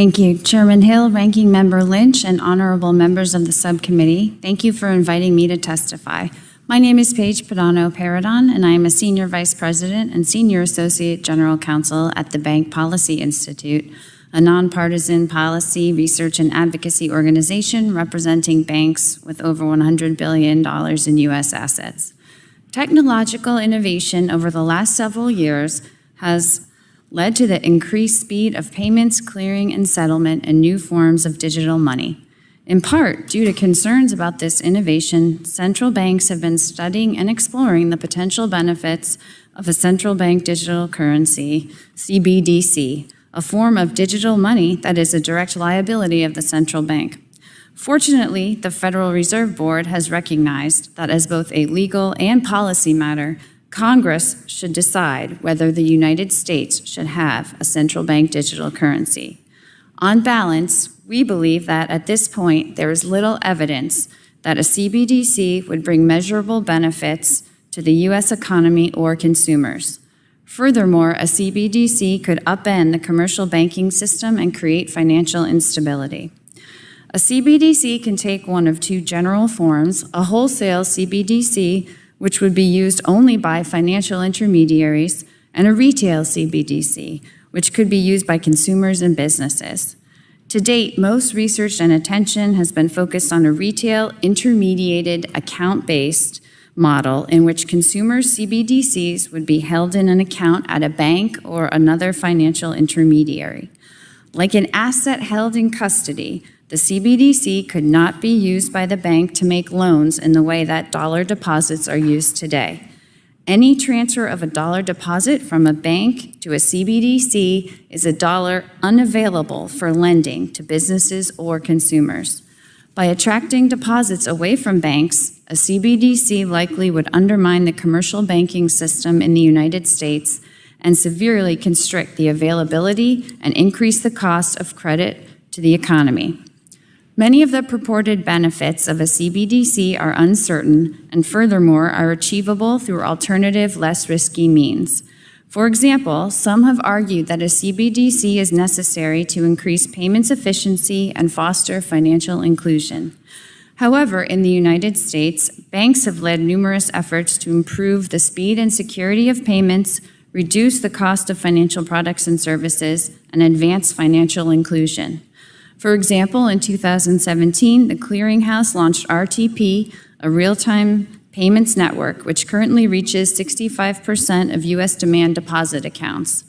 Thank you. Chairman Hill, Ranking Member Lynch, and honorable members of the subcommittee, thank you for inviting me to testify. My name is Paige Pidano Paridon, and I am a Senior Vice President and Senior Associate General Counsel at the Bank Policy Institute, a nonpartisan policy, research, and advocacy organization representing banks with over $100 billion in U.S. assets. Technological innovation over the last several years has led to the increased speed of payments, clearing, and settlement, and new forms of digital money. In part, due to concerns about this innovation, central banks have been studying and exploring the potential benefits of a central bank digital currency, CBDC, a form of digital money that is a direct liability of the central bank. Fortunately, the Federal Reserve Board has recognized that as both a legal and policy matter, Congress should decide whether the United States should have a central bank digital currency. On balance, we believe that at this point, there is little evidence that a CBDC would bring measurable benefits to the U.S. economy or consumers. Furthermore, a CBDC could upend the commercial banking system and create financial instability. A CBDC can take one of two general forms: a wholesale CBDC, which would be used only by financial intermediaries, and a retail CBDC, which could be used by consumers and businesses. To date, most research and attention has been focused on a retail intermediated account-based model in which consumer CBDCs would be held in an account at a bank or another financial intermediary. Like an asset held in custody, the CBDC could not be used by the bank to make loans in the way that dollar deposits are used today. Any transfer of a dollar deposit from a bank to a CBDC is a dollar unavailable for lending to businesses or consumers. By attracting deposits away from banks, a CBDC likely would undermine the commercial banking system in the United States and severely constrict the availability and increase the cost of credit to the economy. Many of the purported benefits of a CBDC are uncertain and furthermore are achievable through alternative, less risky means. For example, some have argued that a CBDC is necessary to increase payments efficiency and foster financial inclusion. However, in the United States, banks have led numerous efforts to improve the speed and security of payments, reduce the cost of financial products and services, and advance financial inclusion. For example, in 2017, the Clearinghouse launched RTP, a real-time payments network, which currently reaches 65% of U.S. demand deposit accounts.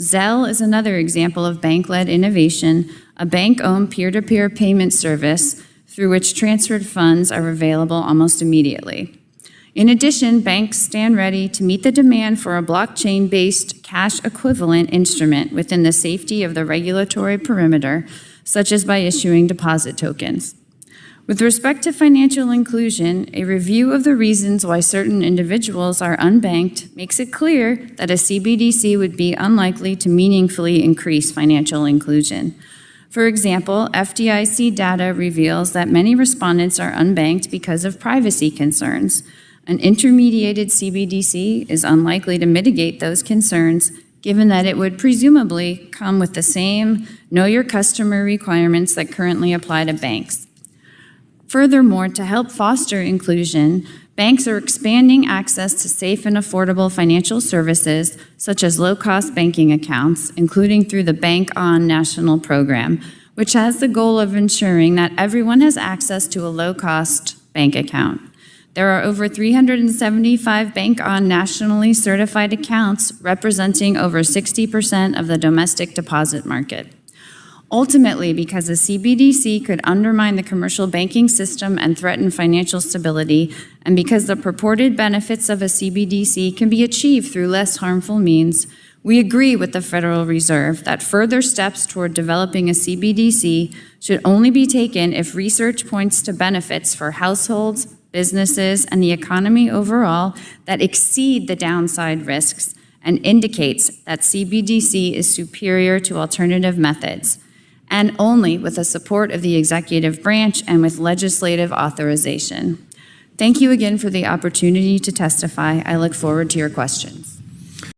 Zelle is another example of bank-led innovation, a bank-owned peer-to-peer payment service through which transferred funds are available almost immediately. In addition, banks stand ready to meet the demand for a blockchain-based cash equivalent instrument within the safety of the regulatory perimeter, such as by issuing deposit tokens. With respect to financial inclusion, a review of the reasons why certain individuals are unbanked makes it clear that a CBDC would be unlikely to meaningfully increase financial inclusion. For example, FDIC data reveals that many respondents are unbanked because of privacy concerns. An intermediated CBDC is unlikely to mitigate those concerns, given that it would presumably come with the same know your customer requirements that currently apply to banks. Furthermore, to help foster inclusion, banks are expanding access to safe and affordable financial services, such as low-cost banking accounts, including through the Bank On National program, which has the goal of ensuring that everyone has access to a low-cost bank account. There are over 375 Bank On nationally certified accounts, representing over 60% of the domestic deposit market. Ultimately, because a CBDC could undermine the commercial banking system and threaten financial stability, and because the purported benefits of a CBDC can be achieved through less harmful means, we agree with the Federal Reserve that further steps toward developing a CBDC should only be taken if research points to benefits for households, businesses, and the economy overall that exceed the downside risks and indicates that CBDC is superior to alternative methods, and only with the support of the executive branch and with legislative authorization. Thank you again for the opportunity to testify. I look forward to your questions.